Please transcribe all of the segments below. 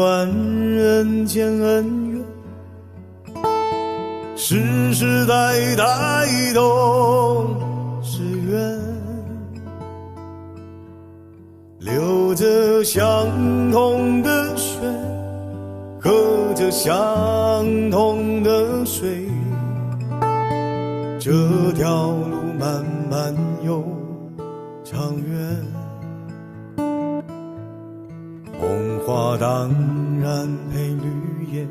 管人间恩怨，世世代代都是缘，流着相同的血，喝着相同的水，这条路漫漫又长远，红花当然配绿叶，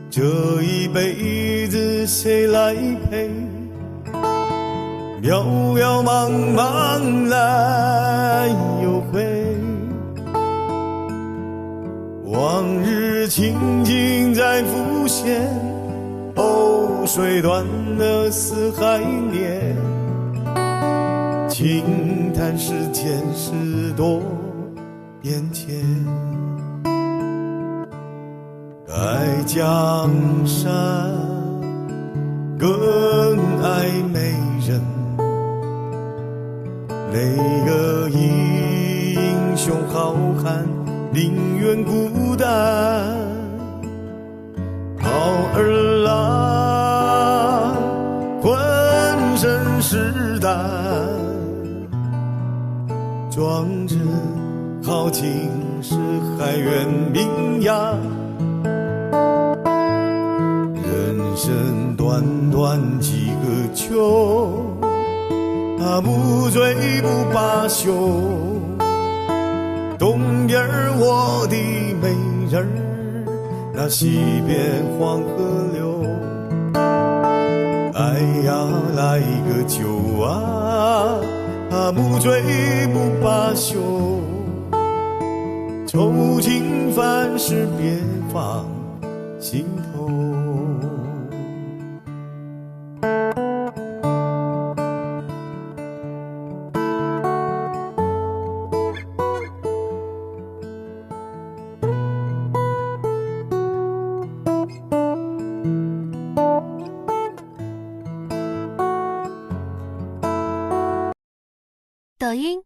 这一辈子谁来陪？渺渺茫茫来又回，往日情景在浮现，水断了丝还连，轻叹世间事多变迁，爱江山更爱美人，哪个英雄好汉宁愿孤单？好儿郎浑身是胆，壮志豪情是海远名扬，人生短短几个秋，不醉不罢休，东边我的美人儿，那西边黄河流，哎呀来个酒啊，不醉不罢休，愁情烦事别放心头。抖音